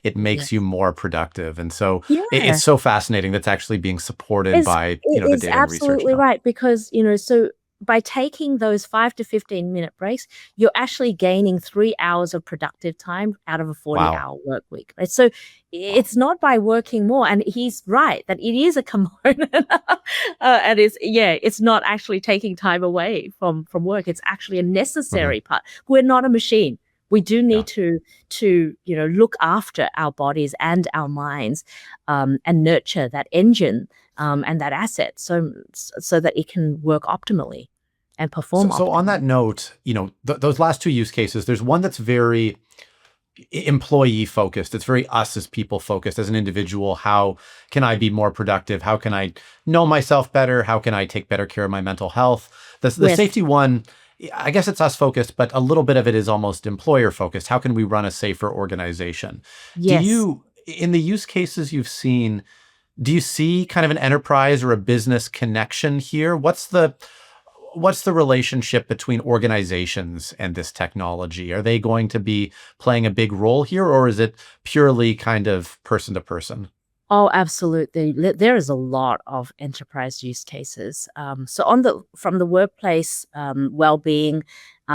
S1: it
S2: yeah.
S1: makes you more productive. And so it's
S2: Yeah.
S1: so fascinating that's actually being supported
S2: Is
S1: by,
S2: it
S1: the
S2: is
S1: data and research
S2: absolutely
S1: now.
S2: right, because, so by taking those 5 to 15 minute breaks, you're actually gaining 3 hours of productive time out of a
S1: Wow.
S2: 40-hour work week, right? So
S1: Wow.
S2: it's not by working more, and he's right that it is a component, and it's not actually taking time away from work. It's actually a
S1: Mhm.
S2: necessary part. We're not a machine. We do
S1: Yeah.
S2: need to look after our bodies and our minds, and nurture that engine and that asset, so that it can work optimally and
S1: So,
S2: perform
S1: so on
S2: optimally.
S1: that note, those last two use cases, there's one that's very employee focused. It's very us as people focused, as an individual. How can I be more productive? How can I know myself better? How can I take better care of my mental health? The
S2: Yes,
S1: safety one, I guess it's us focused, but a little bit of it is almost employer focused. How can we run a safer organization?
S2: yes.
S1: In the use cases you've seen, do you see kind of an enterprise or a business connection here? What's the relationship between organizations and this technology? Are they going to be playing a big role here, or is it purely kind of person to person?
S2: Oh, absolutely. There is a lot of enterprise use cases. So from the workplace well-being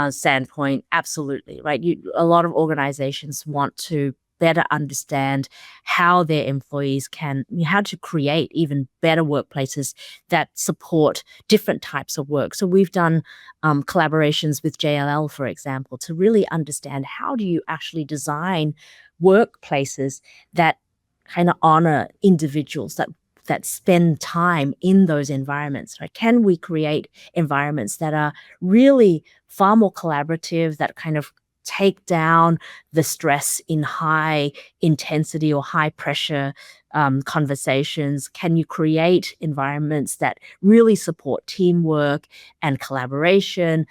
S2: standpoint, absolutely, right? A lot of organizations want to better understand how their employees how to create even better workplaces that support different types of work. So we've done collaborations with JLL, for example, to really understand how do you actually design workplaces that kind of honor individuals that spend time in those environments, right? Can we create environments that are really far more collaborative, that kind of take down the stress in high intensity or high pressure conversations? Can you create environments that really support teamwork and collaboration?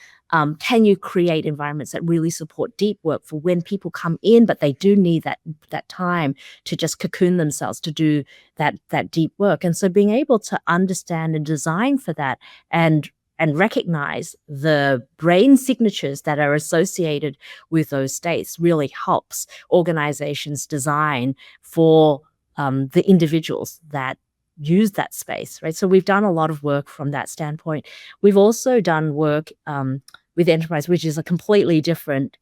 S2: Can you create environments that really support deep work for when people come in, but they do need that time to just cocoon themselves to do that deep work? And so being able to understand and design for that and recognize the brain signatures that are associated with those states really helps organizations design for the individuals that use that space, right? So we've done a lot of work from that standpoint. We've also done work with enterprise, which is a completely different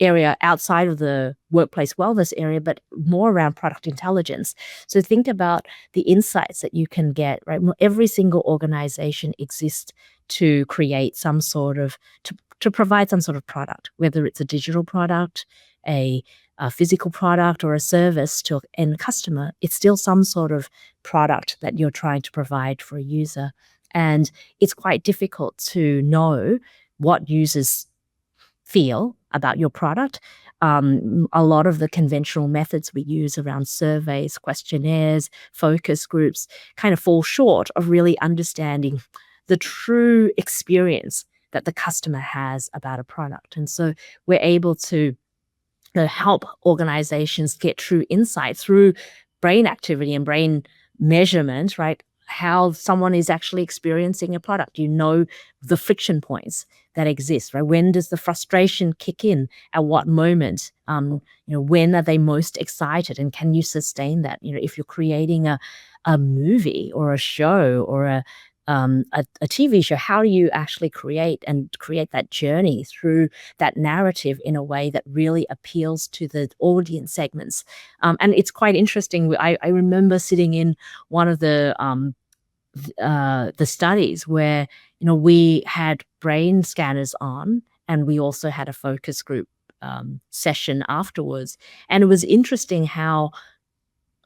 S2: area outside of the workplace wellness area, but more around product intelligence. So think about the insights that you can get, right? Every single organization exists to create some sort of, to provide some sort of product, whether it's a digital product, a physical product, or a service to an end customer. It's still some sort of product that you're trying to provide for a user. And it's quite difficult to know what users feel about your product. A lot of the conventional methods we use around surveys, questionnaires, focus groups kind of fall short of really understanding the true experience that the customer has about a product. And so we're able to help organizations get true insight through brain activity and brain measurement, right? How someone is actually experiencing a product. You know the friction points that exist, right? When does the frustration kick in? At what moment? When are they most excited? And can you sustain that? If you're creating a movie or a show or a TV show, how do you actually create that journey through that narrative in a way that really appeals to the audience segments? And it's quite interesting. I remember sitting in one of the studies where we had brain scanners on, and we also had a focus group session afterwards, and it was interesting how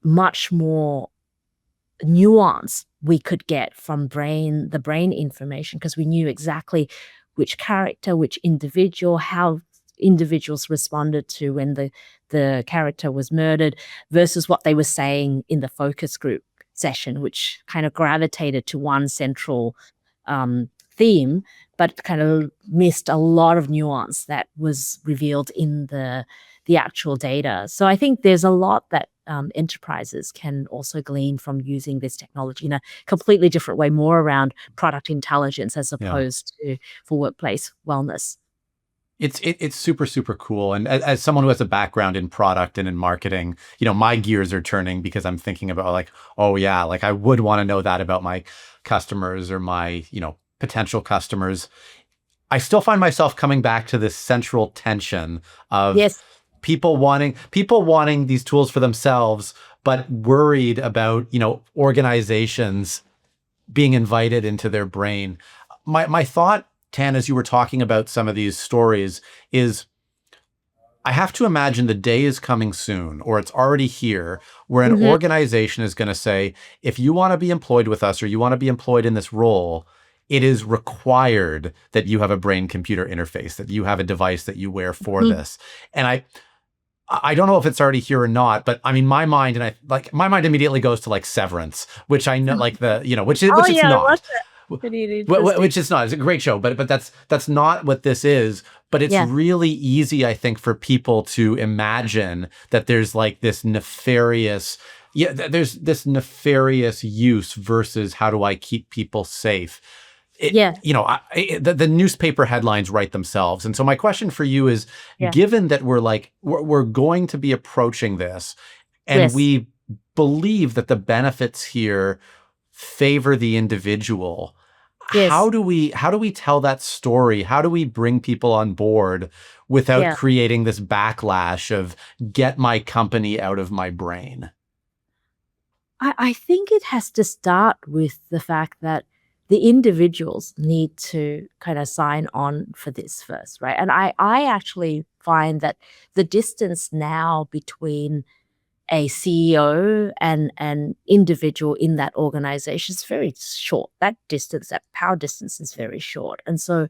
S2: much more nuance we could get from the brain information, because we knew exactly which character, which individual, how individuals responded to when the character was murdered versus what they were saying in the focus group session, which kind of gravitated to one central theme, but kind of missed a lot of nuance that was revealed in the actual data. So I think there's a lot that enterprises can also glean from using this technology in a completely different way, more around product intelligence as opposed to for workplace wellness.
S1: It's super, super cool. And as someone who has a background in product and in marketing, my gears are turning because I'm thinking about like, oh yeah, like I would want to know that about my customers or my, potential customers. I still find myself coming back to this central tension of
S2: Yes.
S1: people wanting these tools for themselves, but worried about, organizations being invited into their brain. My thought, Tan, as you were talking about some of these stories, is I have to imagine the day is coming soon, or it's already here, where an organization is going to say, if you want to be employed with us or you want to be employed in this role, it is required that you have a brain-computer interface, that you have a device that you wear for this. And I don't know if it's already here or not, but I mean, my mind immediately goes to like Severance, which I know, like which is
S2: I
S1: not.
S2: watched it. Pretty interesting.
S1: Which is not. It's a great show, but that's not what this is. But it's really easy, I think, for people to imagine that there's like this nefarious, there's this nefarious use versus how do I keep people safe. The newspaper headlines write themselves. And so my question for you is, given that we're going to be approaching this, and we believe that the benefits here favor the individual.
S2: Yes.
S1: How do we tell that story? How do we bring people on board without
S2: Yeah.
S1: creating this backlash of get my company out of my brain?
S2: I think it has to start with the fact that the individuals need to kind of sign on for this first, right? And I actually find that the distance now between a CEO and an individual in that organization is very short. That distance, that power distance is very short. And so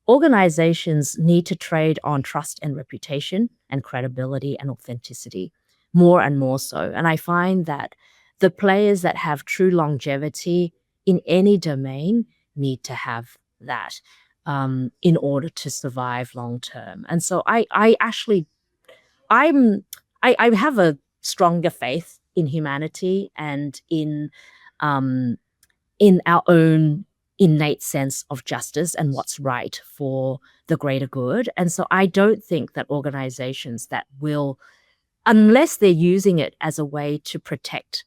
S2: organizations need to trade on trust and reputation and credibility and authenticity more and more so. And I find that the players that have true longevity in any domain need to have that in order to survive long term. And so I actually I'm I have a stronger faith in humanity and um, in our own innate sense of justice and what's right for the greater good. And so I don't think that organizations that will, unless they're using it as a way to protect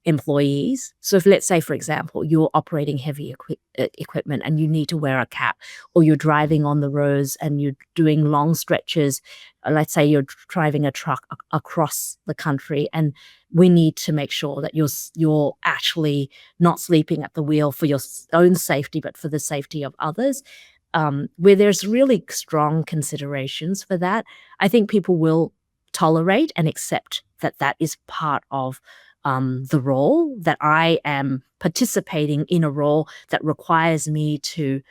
S2: employees. So if, let's say, for example, you're operating heavy equipment and you need to wear a cap, or you're driving on the roads and you're doing long stretches, let's say you're driving a truck across the country, and we need to make sure that you're actually not sleeping at the wheel for your own safety, but for the safety of others. Where there's really strong considerations for that, I think people will tolerate and accept that that is part of the role, that I am participating in a role that requires me to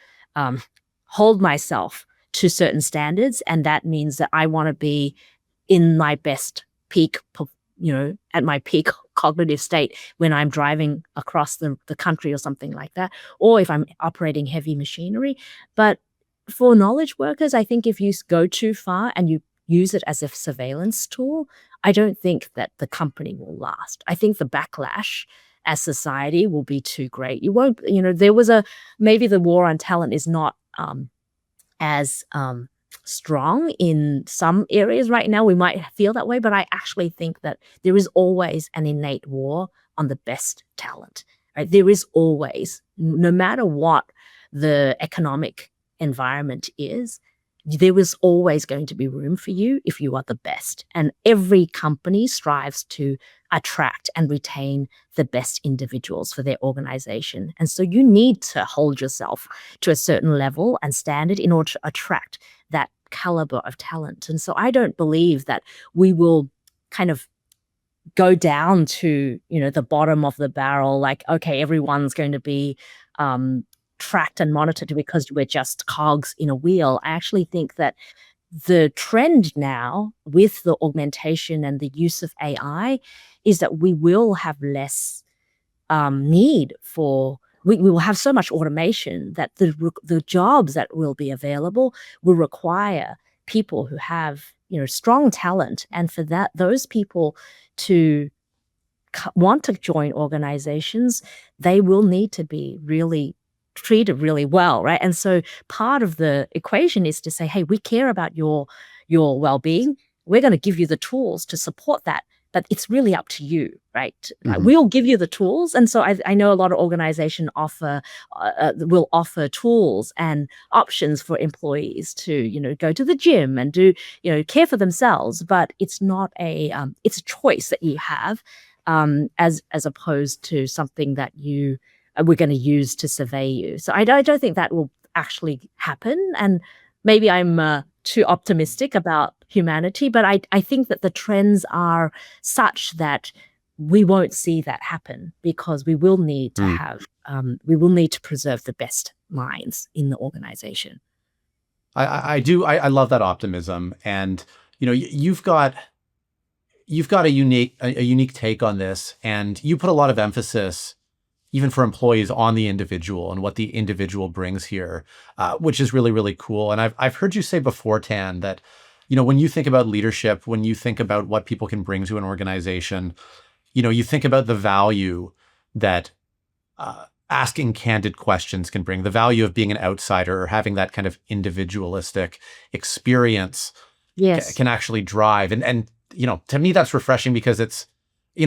S2: hold myself to certain standards. And that means that I want to be in my best peak, at my peak cognitive state when I'm driving across the country or something like that, or if I'm operating heavy machinery. But for knowledge workers, I think if you go too far and you use it as a surveillance tool, I don't think that the company will last. I think the backlash as society will be too great. You won't, there was maybe the war on talent is not as strong in some areas right now. We might feel that way, but I actually think that there is always an innate war on the best talent, right? There is always, no matter what the economic environment is, there is always going to be room for you if you are the best. And every company strives to attract and retain the best individuals for their organization. And so you need to hold yourself to a certain level and standard in order to attract that caliber of talent. And so I don't believe that we will kind of go down to, the bottom of the barrel, like, okay, everyone's going to be tracked and monitored because we're just cogs in a wheel. I actually think that the trend now with the augmentation and the use of AI is that we will have less need for, we will have so much automation that the jobs that will be available will require people who have, strong talent. And for that, those people to want to join organizations, they will need to be really treated really well, right? And so part of the equation is to say, hey, we care about your well-being. We're going to give you the tools to support that, but it's really up to you, right?
S1: Mhm.
S2: We'll give you the tools. And so I know a lot of organizations will offer tools and options for employees to, go to the gym and do, care for themselves. But it's not it's a choice that you have as opposed to something that we're going to use to survey you. So I don't think that will actually happen. And maybe I'm too optimistic about humanity, but I think that the trends are such that we won't see that happen because we will need to have, we will need to preserve the best minds in the organization.
S1: I do. I love that optimism. And, you've got a unique take on this, and you put a lot of emphasis even for employees on the individual and what the individual brings here, which is really, really cool. And I've heard you say before, Tan, that, when you think about leadership, when you think about what people can bring to an organization, you think about the value that asking candid questions can bring, the value of being an outsider or having that kind of individualistic experience
S2: Yes.
S1: can actually drive. And to me, that's refreshing because it's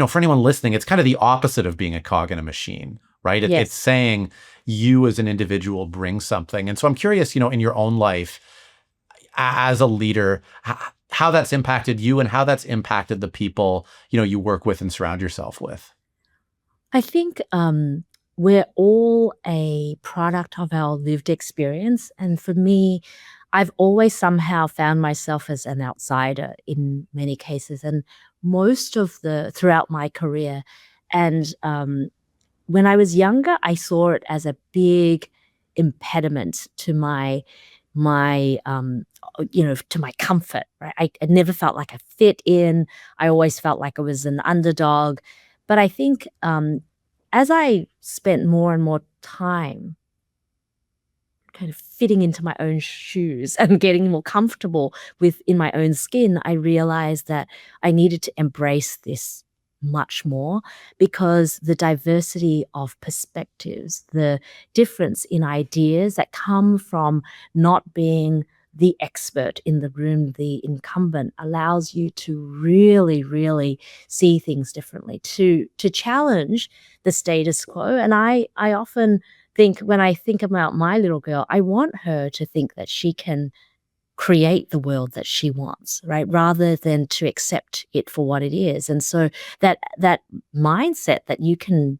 S1: for anyone listening, it's kind of the opposite of being a cog in a machine, right? It's
S2: Yes.
S1: saying you as an individual bring something. And so I'm curious, in your own life as a leader, how that's impacted you and how that's impacted the people, you work with and surround yourself with.
S2: I think we're all a product of our lived experience. And for me, I've always somehow found myself as an outsider in many cases, and most of the throughout my career. And when I was younger, I saw it as a big impediment to my to my comfort, right? I never felt like I fit in. I always felt like I was an underdog. But I think as I spent more and more time kind of fitting into my own shoes and getting more comfortable in my own skin, I realized that I needed to embrace this much more, because the diversity of perspectives, the difference in ideas that come from not being the expert in the room, the incumbent, allows you to really, really see things differently, to challenge the status quo. And I often think, when I think about my little girl, I want her to think that she can create the world that she wants, right? Rather than to accept it for what it is. And so that mindset that you can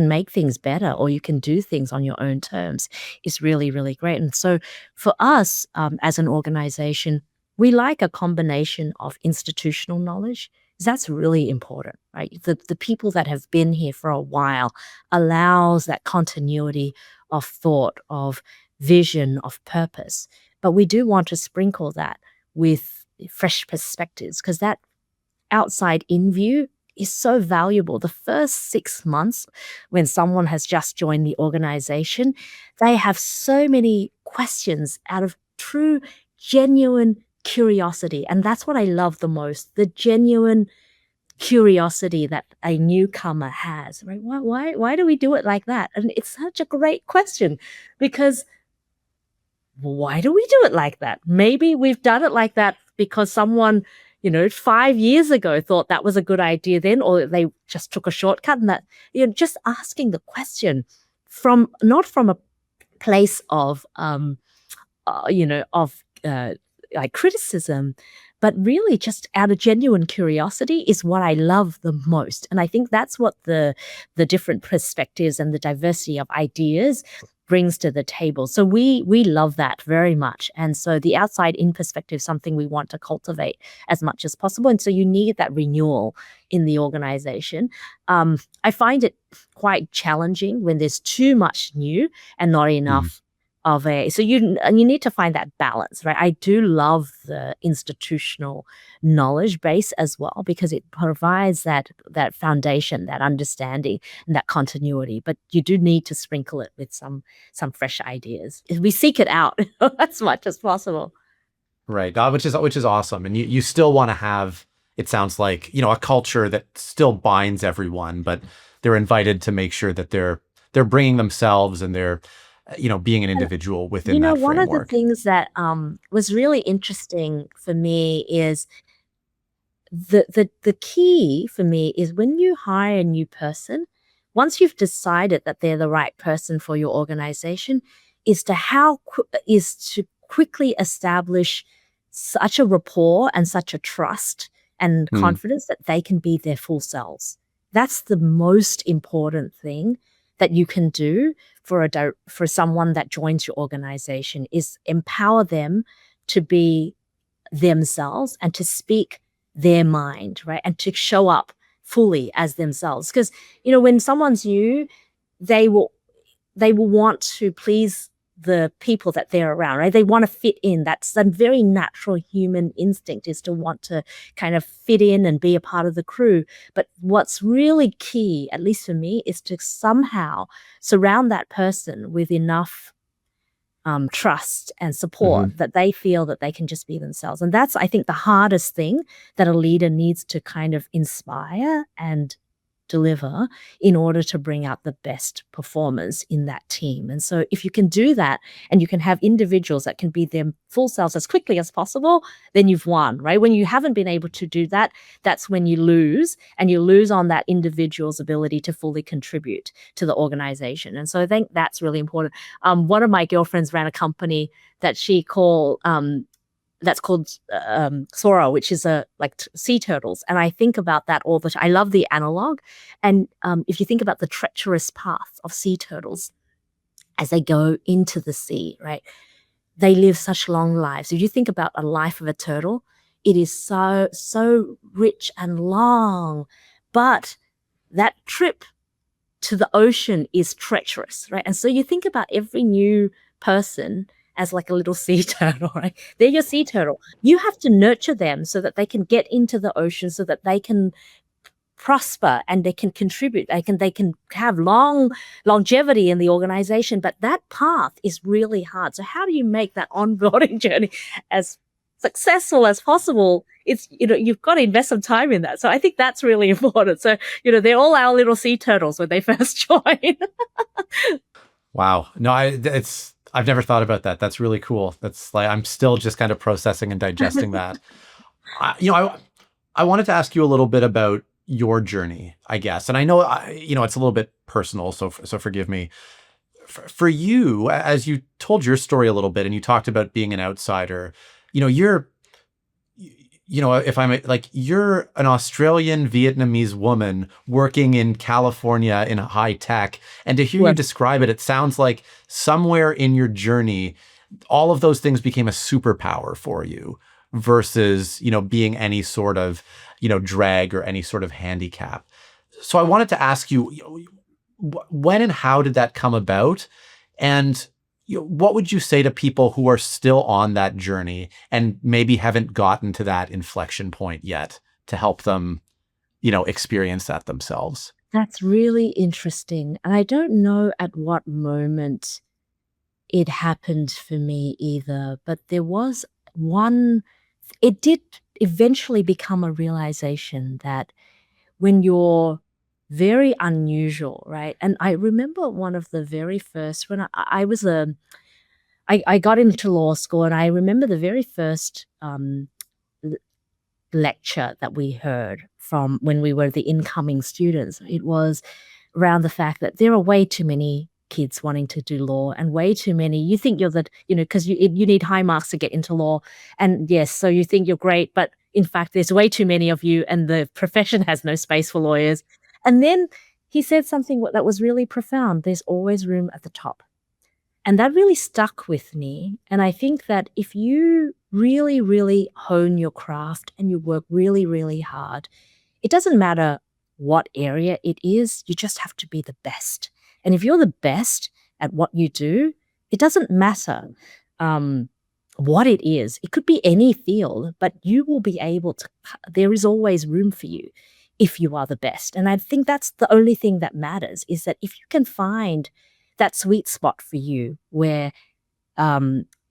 S2: make things better, or you can do things on your own terms, is really, really great. And so for us, as an organization, we like a combination of institutional knowledge, 'cause that's really important, right? The people that have been here for a while allows that continuity of thought, of vision, of purpose. But we do want to sprinkle that with fresh perspectives, because that outside in view is so valuable. The first 6 months, when someone has just joined the organization, they have so many questions out of true, genuine curiosity. And that's what I love the most, the genuine curiosity that a newcomer has, right? Why do we do it like that? And it's such a great question, because why do we do it like that? Maybe we've done it like that because someone, 5 years ago thought that was a good idea then, or they just took a shortcut. And that, just asking the question from, not from a place of, like criticism, but really just out of genuine curiosity, is what I love the most. And I think that's what the different perspectives and the diversity of ideas brings to the table. So we love that very much. And so the outside in perspective is something we want to cultivate as much as possible. And so you need that renewal in the organization. I find it quite challenging when there's too much new and not enough so you need to find that balance, right? I do love the institutional knowledge base as well, because it provides that foundation, that understanding, and that continuity. But you do need to sprinkle it with some fresh ideas. We seek it out as much as possible.
S1: Right. Which is awesome. And you still want to have, it sounds like, a culture that still binds everyone, but they're invited to make sure that they're bringing themselves, and they're, being an individual within that
S2: One of the
S1: framework.
S2: things that was really interesting for me is the key for me is, when you hire a new person, once you've decided that they're the right person for your organization, is to quickly establish such a rapport and such a trust and
S1: Mm,
S2: confidence that they can be their full selves. That's the most important thing that you can do for someone that joins your organization, is empower them to be themselves and to speak their mind, right? And to show up fully as themselves. Because, when someone's new, they will want to please the people that they're around, right? They want to fit in. That's a very natural human instinct, is to want to kind of fit in and be a part of the crew. But what's really key, at least for me, is to somehow surround that person with enough trust and
S1: mhm.
S2: support that they feel that they can just be themselves. And that's, I think, the hardest thing that a leader needs to kind of inspire and deliver in order to bring out the best performers in that team. And so if you can do that and you can have individuals that can be their full selves as quickly as possible, then you've won, right? When you haven't been able to do that, that's when you lose, and you lose on that individual's ability to fully contribute to the organization. And so I think that's really important. One of my girlfriends ran a company that she called that's called Sora, which is sea turtles. And I think about that all the time. I love the analog. And if you think about the treacherous path of sea turtles as they go into the sea, right? They live such long lives. If you think about a life of a turtle, it is so rich and long. But that trip to the ocean is treacherous, right? And so you think about every new person as like a little sea turtle, right? They're your sea turtle. You have to nurture them so that they can get into the ocean, so that they can prosper and they can contribute. They can have longevity in the organization. But that path is really hard. So how do you make that onboarding journey as successful as possible? It's, you've got to invest some time in that. So I think that's really important. So, they're all our little sea turtles when they first join.
S1: Wow. No, I've never thought about that. That's really cool. That's like, I'm still just kind of processing and digesting that. I wanted to ask you a little bit about your journey, I guess. And I know, it's a little bit personal, so forgive me. For you, as you told your story a little bit and you talked about being an outsider, you're an Australian Vietnamese woman working in California in high tech. And to hear you describe it, it sounds like somewhere in your journey, all of those things became a superpower for you versus, being any sort of, drag or any sort of handicap. So I wanted to ask you, when and how did that come about? And what would you say to people who are still on that journey and maybe haven't gotten to that inflection point yet to help them, experience that themselves?
S2: That's really interesting. And I don't know at what moment it happened for me either, but there was it did eventually become a realization that when you're very unusual, right? And I remember one of the very first, when I got into law school, and I remember the very first lecture that we heard from when we were the incoming students. It was around the fact that there are way too many kids wanting to do law, and way too many. You think you're because you need high marks to get into law, and yes, so you think you're great, but in fact, there's way too many of you, and the profession has no space for lawyers. And then he said something that was really profound. There's always room at the top. And that really stuck with me. And I think that if you really, really hone your craft and you work really, really hard, it doesn't matter what area it is, you just have to be the best. And if you're the best at what you do, it doesn't matter what it is. It could be any field, but you will be able to, there is always room for you if you are the best. And I think that's the only thing that matters, is that if you can find that sweet spot for you where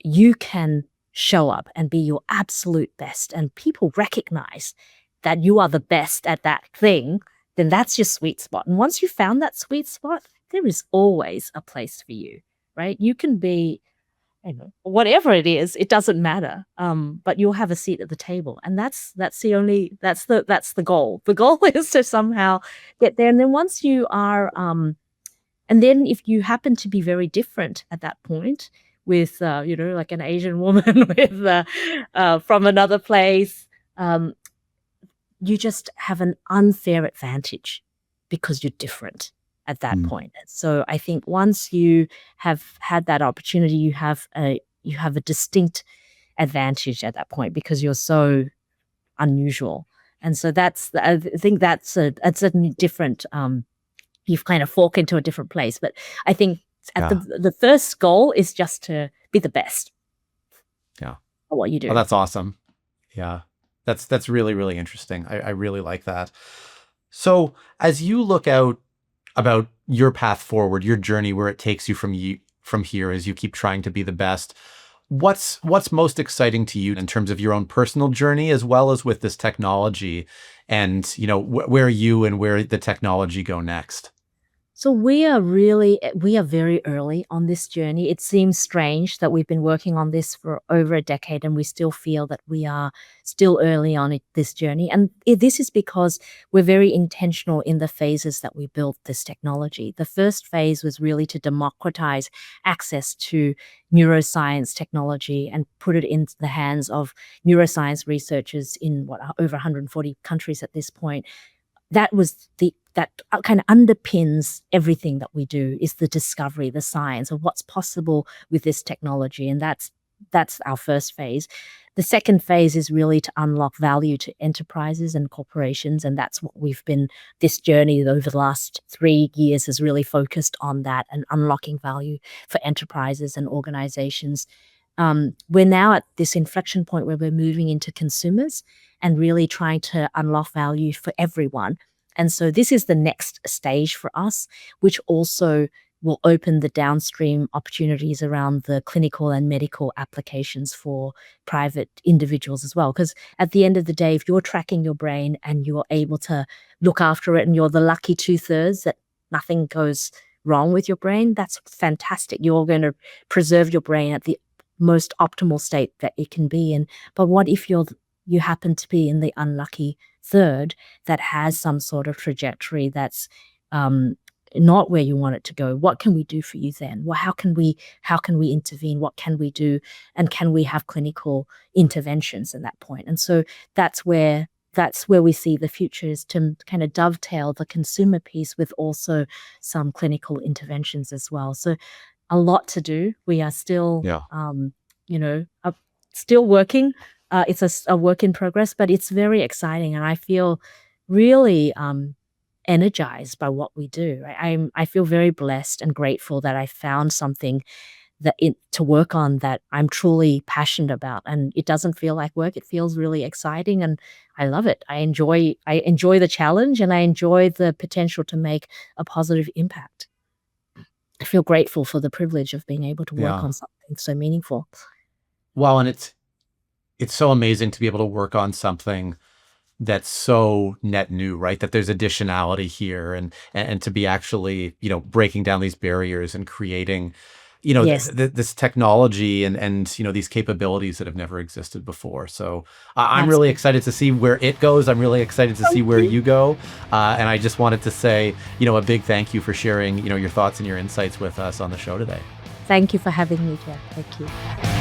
S2: you can show up and be your absolute best and people recognize that you are the best at that thing, then that's your sweet spot. And once you found that sweet spot, there is always a place for you, right? You can be, whatever it is, it doesn't matter. But you'll have a seat at the table. And that's the goal. The goal is to somehow get there. And then once you are, and then if you happen to be very different at that point with, like an Asian woman with from another place, you just have an unfair advantage because you're different at that point. So I think once you have had that opportunity, you have a distinct advantage at that point because you're so unusual. And so I think that's a different, you've kind of fork into a different place. But I think the first goal is just to be the best.
S1: Yeah.
S2: At what you do.
S1: Oh, that's awesome. Yeah. That's really, really interesting. I really like that. So as you look out about your path forward, your journey, where it takes you from here as you keep trying to be the best, What's most exciting to you in terms of your own personal journey as well as with this technology, and where you and where the technology go next?
S2: So we are very early on this journey. It seems strange that we've been working on this for over a decade and we still feel that we are still early on this journey. And this is because we're very intentional in the phases that we built this technology. The first phase was really to democratize access to neuroscience technology and put it into the hands of neuroscience researchers in over 140 countries at this point. That was that kind of underpins everything that we do, is the discovery, the science of what's possible with this technology, and that's our first phase. The second phase is really to unlock value to enterprises and corporations, and that's what this journey over the last 3 years has really focused on, that and unlocking value for enterprises and organizations. We're now at this inflection point where we're moving into consumers and really trying to unlock value for everyone. And so this is the next stage for us, which also will open the downstream opportunities around the clinical and medical applications for private individuals as well. Because at the end of the day, if you're tracking your brain and you're able to look after it and you're the lucky 2/3 that nothing goes wrong with your brain, that's fantastic. You're going to preserve your brain at the most optimal state that it can be in. But what if you happen to be in the unlucky third that has some sort of trajectory that's not where you want it to go? What can we do for you then? Well, how can we intervene? What can we do? And can we have clinical interventions at that point? And so that's where we see the future, is to kind of dovetail the consumer piece with also some clinical interventions as well. So a lot to do. We are still,
S1: Yeah.
S2: still working. It's a work in progress, but it's very exciting, and I feel really energized by what we do. I feel very blessed and grateful that I found something to work on that I'm truly passionate about, and it doesn't feel like work. It feels really exciting, and I love it. I enjoy the challenge, and I enjoy the potential to make a positive impact. I feel grateful for the privilege of being able to work
S1: Yeah.
S2: on something so meaningful.
S1: Well, and it's so amazing to be able to work on something that's so net new, right? That there's additionality here, and to be actually, breaking down these barriers and creating,
S2: Yes,
S1: this technology and these capabilities that have never existed before. So I'm really
S2: absolutely.
S1: excited to see where it goes. I'm really excited to see
S2: Thank
S1: where
S2: you.
S1: you go. And I just wanted to say, a big thank you for sharing, your thoughts and your insights with us on the show today.
S2: Thank you for having me, Jeff. Thank you.